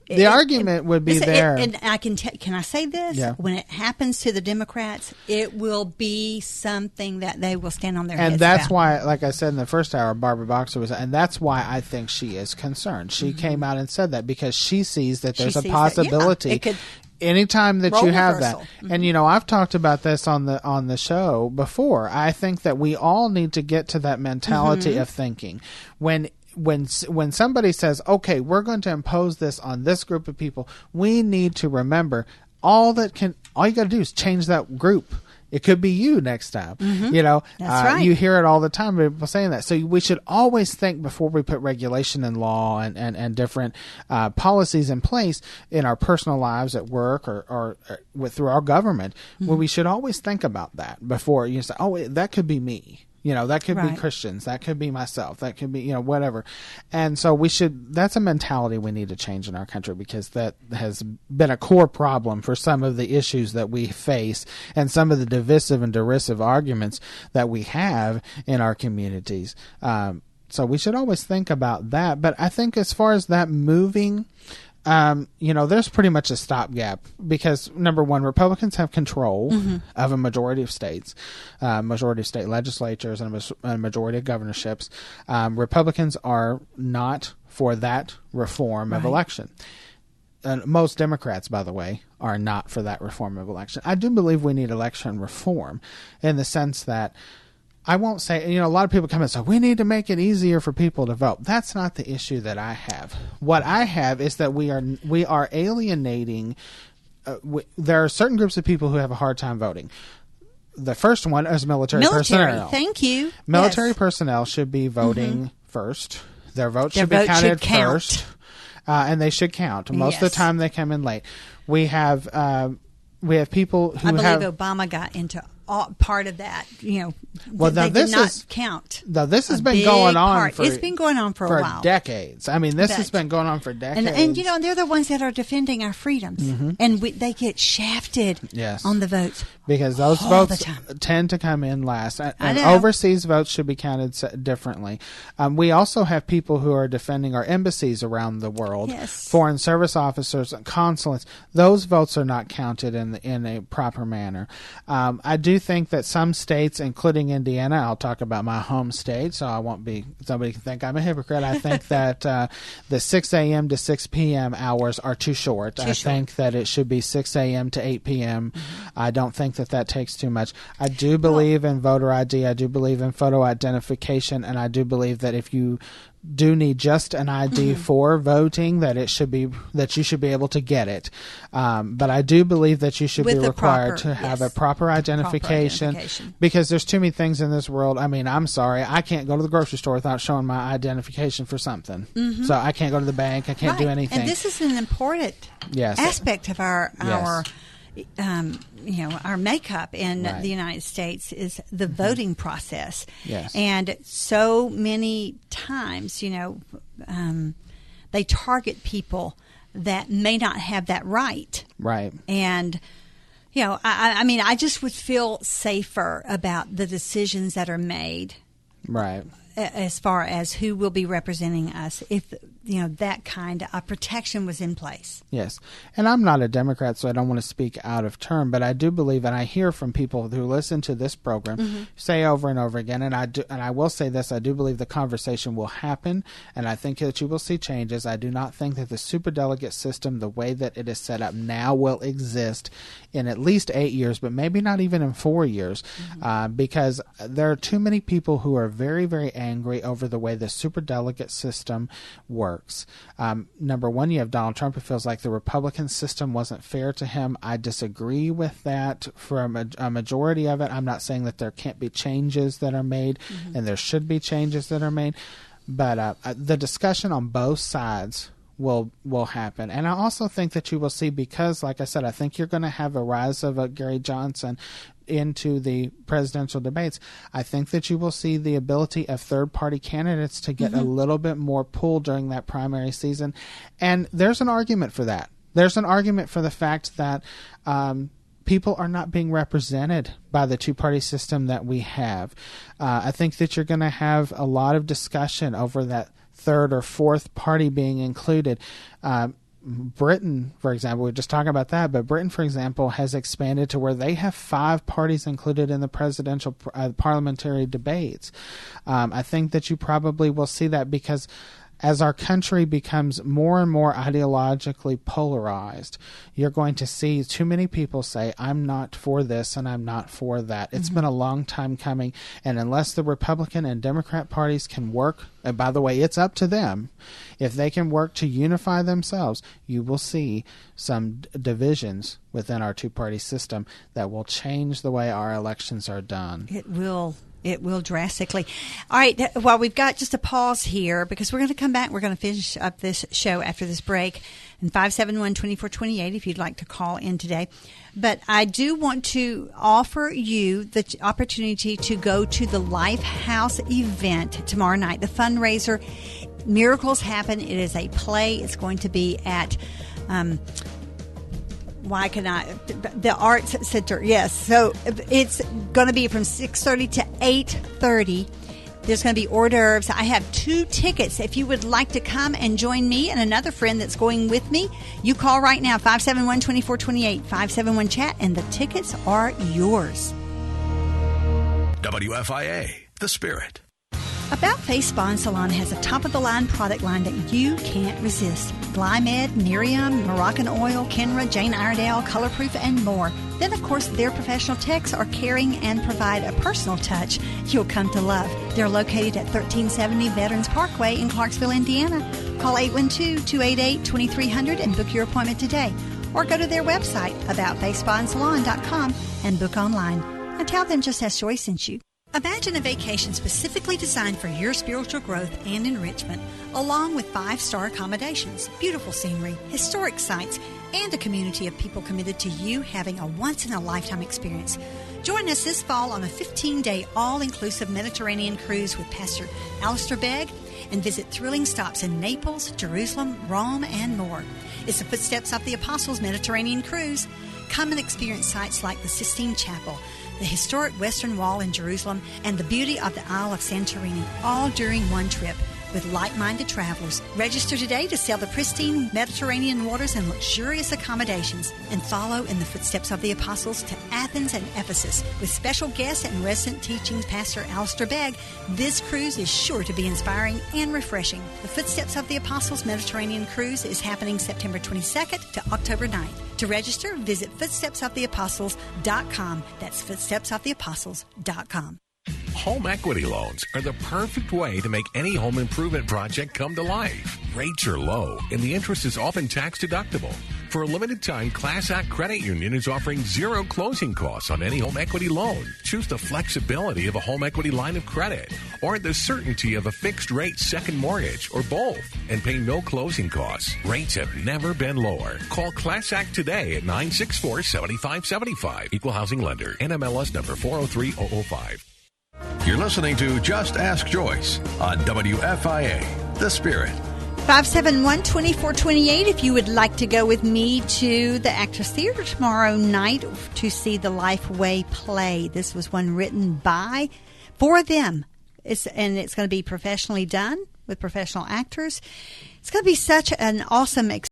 The argument would be there. And I can I say this? Yeah. When it happens to the Democrats, it will be something that they will stand on their heads And that's about. why, like I said in the first hour, Barbara Boxer was, and that's why I think she is concerned. She came out and said that because she sees that there's a possibility. It could anytime that you have that. Mm-hmm. And I've talked about this on the show before. I think that we all need to get to that mentality of thinking. When somebody says, okay, we're going to impose this on this group of people, we need to remember all you got to do is change that group. It could be you next time. That's right. You hear it all the time, people saying that. So we should always think before we put regulation and law and different policies in place in our personal lives at work or through our government. Well, we should always think about that before you say, oh, that could be me. That could be Christians. That could be myself. That could be, whatever. And so that's a mentality we need to change in our country, because that has been a core problem for some of the issues that we face and some of the divisive and derisive arguments that we have in our communities. So we should always think about that. But I think as far as that moving, there's pretty much a stopgap because, number one, Republicans have control of a majority of states, majority of state legislatures, and a majority of governorships. Republicans are not for that reform of election. And most Democrats, by the way, are not for that reform of election. I do believe we need election reform in the sense that I won't say, a lot of people come and say, we need to make it easier for people to vote. That's not the issue that I have. What I have is that we are alienating. There are certain groups of people who have a hard time voting. The first one is military personnel. Thank you. Military personnel should be voting first. Their vote should be counted first. And they should count. Most of the time they come in late. We have people who I believe Obama got into part of that, well, they did not count. Now, this has been going on it's been going on for a while. Decades. I mean, this has been going on for decades. And they're the ones that are defending our freedoms. And they get shafted on the votes. Because those votes tend to come in last. And overseas votes should be counted differently. We also have people who are defending our embassies around the world. Yes. Foreign service officers and consulates. Those votes are not counted in a proper manner. I do think that some states, including Indiana, I'll talk about my home state, so I won't be, somebody can think I'm a hypocrite. I think that the 6 a.m. to 6 p.m. hours are too short. I think that it should be 6 a.m. to 8 p.m. I don't think that takes too much. I do believe in voter ID. I do believe in photo identification, and I do believe that if you do need just an ID for voting, that you should be able to get it. But I do believe that you should be required to have a proper identification, because there's too many things in this world. I mean, I'm sorry, I can't go to the grocery store without showing my identification for something. So I can't go to the bank. I can't do anything. And this is an important aspect of our makeup in the United States is the voting process. Yes. And so many times, they target people that may not have that right. Right. And, I just would feel safer about the decisions that are made. Right. As far as who will be representing us, if that kind of protection was in place. Yes, and I'm not a Democrat, so I don't want to speak out of turn, but I do believe, and I hear from people who listen to this program say over and over again, and I will say this: I do believe the conversation will happen, and I think that you will see changes. I do not think that the superdelegate system, the way that it is set up now, will exist in at least 8 years, but maybe not even in 4 years, because there are too many people who are very, very angry over the way the superdelegate system works. Number one, you have Donald Trump, who feels like the Republican system wasn't fair to him. I disagree with that for a majority of it. I'm not saying that there can't be changes that are made, and there should be changes that are made, but the discussion on both sides will happen. And I also think that you will see, because, like I said, I think you're going to have a rise of Gary Johnson into the presidential debates. I think that you will see the ability of third-party candidates to get a little bit more pull during that primary season. And there's an argument for that. There's an argument for the fact that people are not being represented by the two-party system that we have. I think that you're going to have a lot of discussion over that third or fourth party being included. Britain, for example, we were just talking about that, but Britain, for example, has expanded to where they have 5 parties included in the presidential parliamentary debates. I think that you probably will see that because as our country becomes more and more ideologically polarized, you're going to see too many people say, I'm not for this and I'm not for that. It's been a long time coming, and unless the Republican and Democrat parties can work, and by the way, it's up to them, if they can work to unify themselves, you will see some divisions within our two-party system that will change the way our elections are done. It will. It will drastically. All right. Well, we've got just a pause here because we're going to come back. We're going to finish up this show after this break. And 571-2428 if you'd like to call in today. But I do want to offer you the opportunity to go to the Lifehouse event tomorrow night, the fundraiser. Miracles Happen. It is a play. It's going to be at the Arts Center. Yes. So it's going to be from 6:30 to 8:30. There's going to be hors d'oeuvres. I have 2 tickets. If you would like to come and join me and another friend that's going with me, you call right now, 571-2428, 571-CHAT, and the tickets are yours. WFIA, The Spirit. About Face Spa and Salon has a top-of-the-line product line that you can't resist. Glymed, Miriam, Moroccan Oil, Kenra, Jane Iredale, Colorproof, and more. Then, of course, their professional techs are caring and provide a personal touch you'll come to love. They're located at 1370 Veterans Parkway in Clarksville, Indiana. Call 812-288-2300 and book your appointment today. Or go to their website, aboutfacespaandsalon.com, and book online. And tell them Just Ask Joy sent you. Imagine a vacation specifically designed for your spiritual growth and enrichment, along with 5-star accommodations, beautiful scenery, historic sites, and a community of people committed to you having a once-in-a-lifetime experience. Join us this fall on a 15-day all-inclusive Mediterranean cruise with Pastor Alistair Begg and visit thrilling stops in Naples, Jerusalem, Rome, and more. It's the Footsteps of the Apostles Mediterranean Cruise. Come and experience sites like the Sistine Chapel, the historic Western Wall in Jerusalem, and the beauty of the Isle of Santorini, all during one trip with like-minded travelers. Register today to sail the pristine Mediterranean waters and luxurious accommodations, and follow in the footsteps of the apostles to Athens and Ephesus. With special guests and resident teachings Pastor Alistair Begg, this cruise is sure to be inspiring and refreshing. The Footsteps of the Apostles Mediterranean Cruise is happening September 22nd to October 9th. To register, visit footstepsoftheapostles.com. That's footstepsoftheapostles.com. Home equity loans are the perfect way to make any home improvement project come to life. Rates are low, and the interest is often tax deductible. For a limited time, Class Act Credit Union is offering 0 closing costs on any home equity loan. Choose the flexibility of a home equity line of credit, or the certainty of a fixed-rate second mortgage, or both, and pay no closing costs. Rates have never been lower. Call Class Act today at 964-7575. Equal Housing Lender. NMLS number 403005. You're listening to Just Ask Joyce on WFIA, The Spirit. 571-2428 if you would like to go with me to the Actors Theater tomorrow night to see the Lifeway play. This was one written for them. It's going to be professionally done with professional actors. It's going to be such an awesome experience.